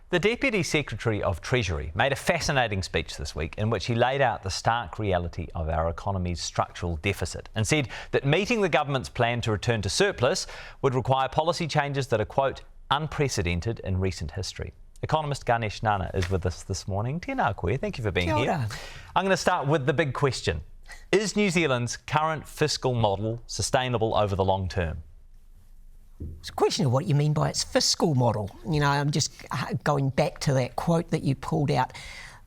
The Deputy Secretary of Treasury made a fascinating speech this week in which he laid out the stark reality of our economy's structural deficit and said that meeting the government's plan to return to surplus would require policy changes that are, quote, unprecedented in recent history. Economist Ganesh Nana is with us this morning. Tēnā koe, thank you for being here. I'm going to start with the big question. Is New Zealand's current fiscal model sustainable over the long term? It's a question of what you mean by its fiscal model. You know, I'm just going back to that quote that you pulled out.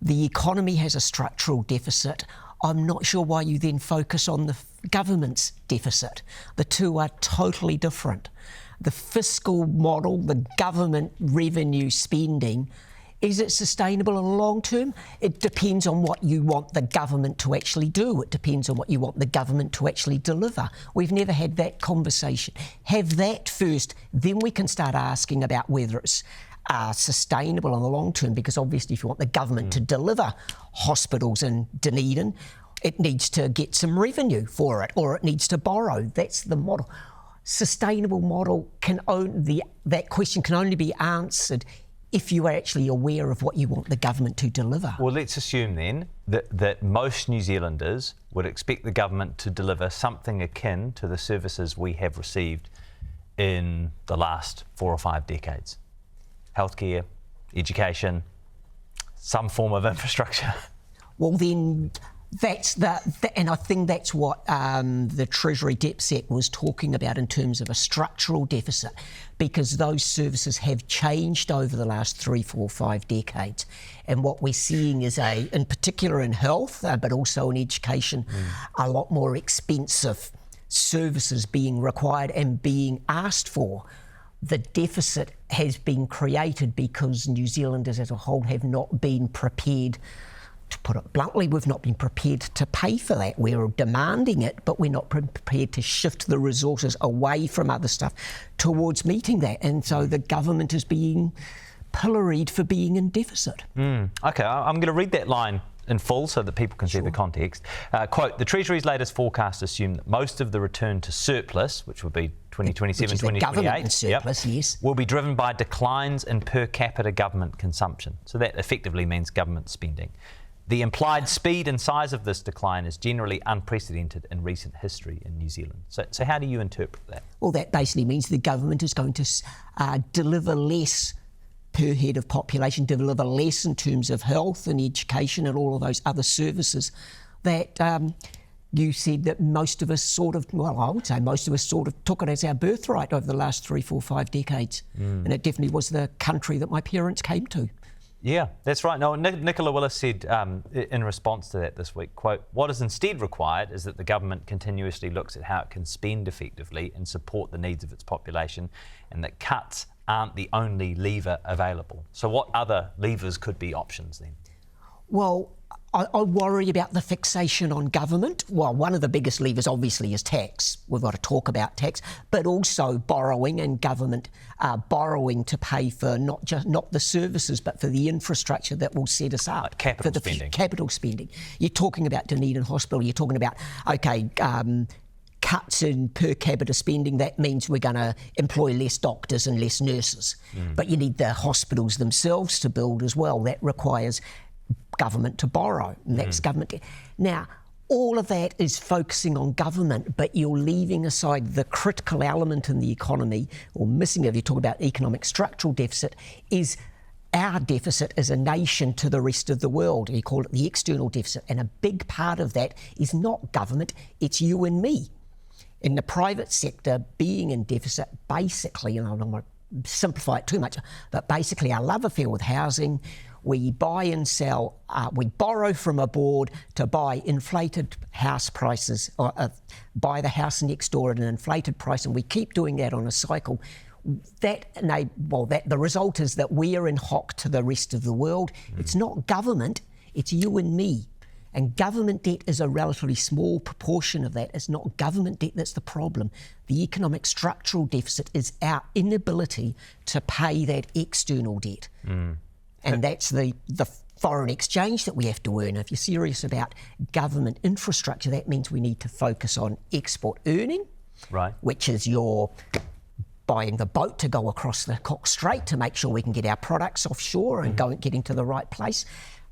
The economy has a structural deficit. I'm not sure why you then focus on the government's deficit. The two are totally different. The fiscal model, the government revenue spending, is it sustainable in the long term? It depends on what you want the government to actually do. It depends on what you want the government to actually deliver. We've never had that conversation. Have that first, then we can start asking about whether it's sustainable in the long term, because obviously if you want the government to deliver hospitals in Dunedin, it needs to get some revenue for it, or it needs to borrow. That's the model. Sustainable model that question can only be answered if you are actually aware of what you want the government to deliver. Well, let's assume then that most New Zealanders would expect the government to deliver something akin to the services we have received in the last 4 or 5 decades. Healthcare, education, some form of infrastructure. Well, then and I think that's what the Treasury DepSec was talking about in terms of a structural deficit, because those services have changed over the last 3, 4, 5 decades. And what we're seeing is in particular in health, but also in education, a lot more expensive services being required and being asked for. The deficit has been created because New Zealanders as a whole have not been prepared. To put it bluntly, we've not been prepared to pay for that. We're demanding it, but we're not prepared to shift the resources away from other stuff towards meeting that. And so the government is being pilloried for being in deficit. OK, I'm going to read that line in full so that people can see the context. Quote, the Treasury's latest forecast assume that most of the return to surplus, which would be 2027, 2028, surplus, yes, will be driven by declines in per capita government consumption. So that effectively means government spending. The implied speed and size of this decline is generally unprecedented in recent history in New Zealand. So how do you interpret that? Well, that basically means the government is going to deliver less per head of population, deliver less in terms of health and education and all of those other services that you said that most of us I would say most of us sort of took it as our birthright over the last 3, 4, 5 decades. And it definitely was the country that my parents came to. Yeah, that's right. No, Nicola Willis said in response to that this week, quote, what is instead required is that the government continuously looks at how it can spend effectively and support the needs of its population, and that cuts aren't the only lever available. So what other levers could be options then? Well, I worry about the fixation on government. Well, one of the biggest levers obviously is tax. We've got to talk about tax, but also borrowing, and government borrowing to pay for not the services, but for the infrastructure that will set us up. Capital spending. Capital spending. You're talking about Dunedin Hospital. You're talking about, cuts in per capita spending. That means we're going to employ less doctors and less nurses. But you need the hospitals themselves to build as well. That requires government to borrow, and that's government. Now, all of that is focusing on government, but you're leaving aside the critical element in the economy, or missing it if you talk about economic structural deficit, is our deficit as a nation to the rest of the world. You call it the external deficit, and a big part of that is not government, it's you and me. In the private sector, being in deficit, basically, and I don't want to simplify it too much, but basically our love affair with housing. We buy and sell, we borrow from a board to buy inflated house prices, or buy the house next door at an inflated price, and we keep doing that on a cycle. The result is that we are in hock to the rest of the world. It's not government, it's you and me. And government debt is a relatively small proportion of that. It's not government debt that's the problem. The economic structural deficit is our inability to pay that external debt. And that's the foreign exchange that we have to earn. If you're serious about government infrastructure, that means we need to focus on export earning, right, which is your buying the boat to go across the Cook Strait to make sure we can get our products offshore and getting to the right place.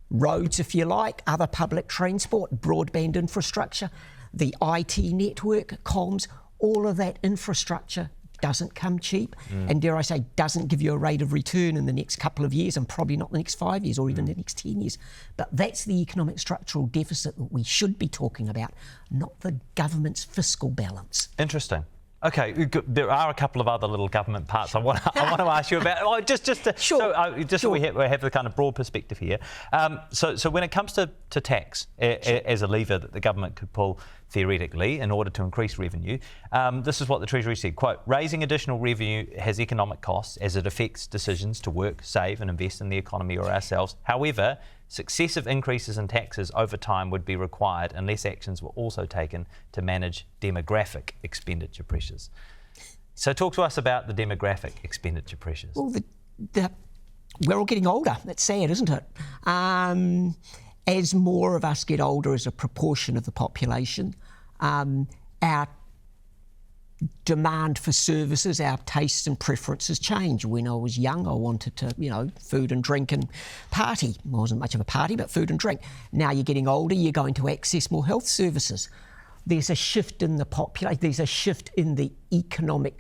Roads, if you like, other public transport, broadband infrastructure, the IT network, comms, all of that infrastructure doesn't come cheap, and dare I say, doesn't give you a rate of return in the next couple of years, and probably not the next 5 years or even the next 10 years. But that's the economic structural deficit that we should be talking about, not the government's fiscal balance. Interesting. Okay, there are a couple of other little government parts I want to ask you about. Oh, just so we have the kind of broad perspective here. So when it comes to tax as a lever that the government could pull theoretically in order to increase revenue, this is what the Treasury said, quote, raising additional revenue has economic costs as it affects decisions to work, save and invest in the economy or ourselves. However, successive increases in taxes over time would be required unless actions were also taken to manage demographic expenditure pressures. So talk to us about the demographic expenditure pressures. Well, we're all getting older. That's sad, isn't it? As more of us get older as a proportion of the population, our demand for services, our tastes and preferences change. When I was young, I wanted to, food and drink and party. I wasn't much of a party, but food and drink. Now you're getting older, you're going to access more health services. There's a shift in the population, there's a shift in the economic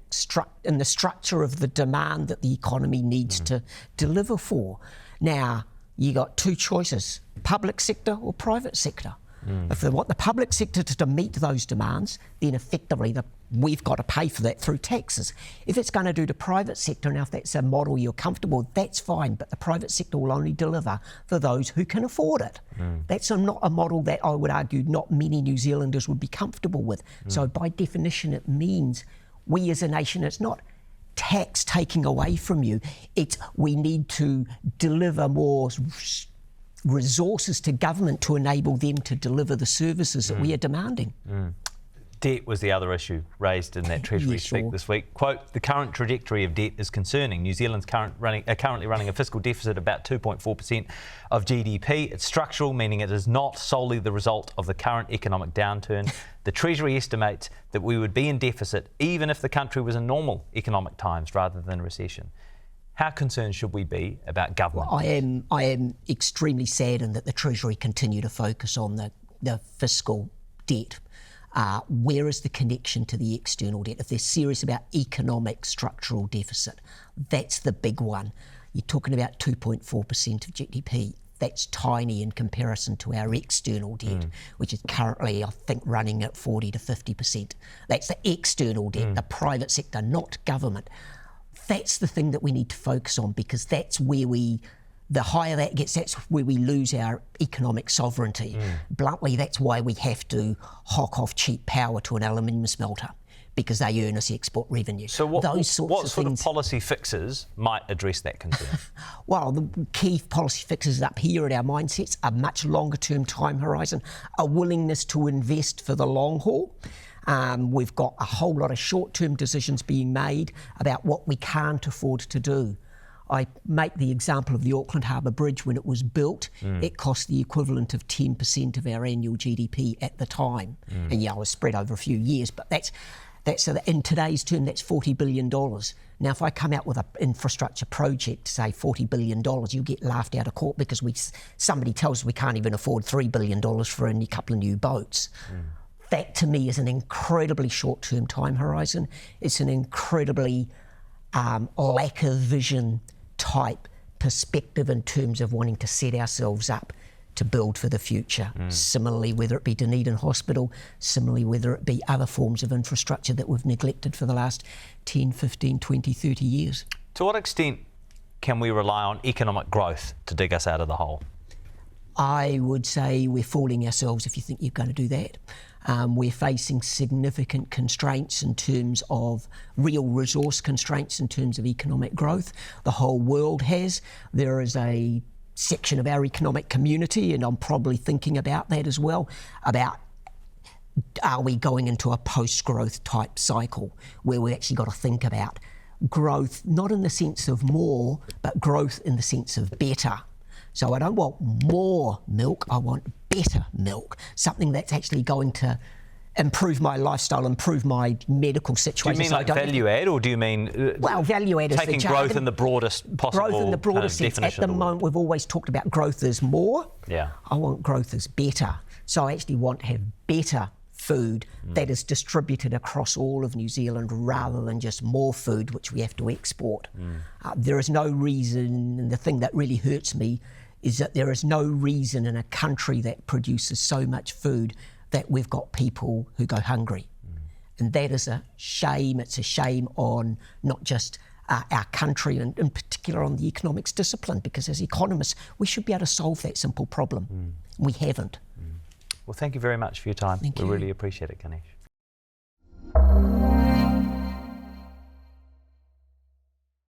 in the structure of the demand that the economy needs to deliver for. Now, you got two choices, public sector or private sector. If they want the public sector to meet those demands, then effectively we've got to pay for that through taxes. If it's going to do the private sector, now if that's a model you're comfortable with, that's fine, but the private sector will only deliver for those who can afford it. That's not a model that I would argue not many New Zealanders would be comfortable with. So by definition, it means we as a nation, it's not tax taking away from you, it's we need to deliver more resources to government to enable them to deliver the services that we are demanding. Debt was the other issue raised in that Treasury speak this week. Quote, the current trajectory of debt is concerning. New Zealand's currently running a fiscal deficit of about 2.4% of GDP. It's structural, meaning it is not solely the result of the current economic downturn. The Treasury estimates that we would be in deficit even if the country was in normal economic times rather than recession. How concerned should we be about government? Well, I am extremely saddened that the Treasury continue to focus on the fiscal debt. Where is the connection to the external debt? If they're serious about economic structural deficit, that's the big one. You're talking about 2.4% of GDP. That's tiny in comparison to our external debt, which is currently, I think, running at 40 to 50%. That's the external debt, the private sector, not government. That's the thing that we need to focus on, because that's where the higher that gets, that's where we lose our economic sovereignty. Bluntly, that's why we have to hock off cheap power to an aluminium smelter, because they earn us export revenue. So what sort of policy fixes might address that concern? Well, the key policy fixes up here at our mindsets, a much longer term time horizon, a willingness to invest for the long haul. We've got a whole lot of short-term decisions being made about what we can't afford to do. I make the example of the Auckland Harbour Bridge. When it was built, it cost the equivalent of 10% of our annual GDP at the time. And it was spread over a few years, but that's in today's term, that's $40 billion. Now, if I come out with an infrastructure project, say $40 billion, you get laughed out of court because somebody tells us we can't even afford $3 billion for a couple of new boats. That, to me, is an incredibly short-term time horizon. It's an incredibly lack of vision type perspective in terms of wanting to set ourselves up to build for the future. Similarly, whether it be Dunedin Hospital, similarly, whether it be other forms of infrastructure that we've neglected for the last 10, 15, 20, 30 years. To what extent can we rely on economic growth to dig us out of the hole? I would say we're fooling ourselves if you think you're going to do that. We're facing significant constraints in terms of real resource constraints in terms of economic growth. The whole world has. There is a section of our economic community, and I'm probably thinking about that as well, about are we going into a post-growth type cycle where we actually got to think about growth, not in the sense of more, but growth in the sense of better. So I don't want more milk, I want better milk, something that's actually going to improve my lifestyle, improve my medical situation. Do you mean like value add, or do you mean value add is taking growth in the broadest possible growth in the broader sense? At the moment, we've always talked about growth as more. Yeah. I want growth as better. So I actually want to have better food that is distributed across all of New Zealand rather than just more food which we have to export. There is no reason, and the thing that really hurts me is that there is no reason in a country that produces so much food that we've got people who go hungry. And that is a shame. It's a shame on not just our country and in particular on the economics discipline, because as economists we should be able to solve that simple problem. We haven't. Well, thank you very much for your time. Thank you. We really appreciate it, Ganesh.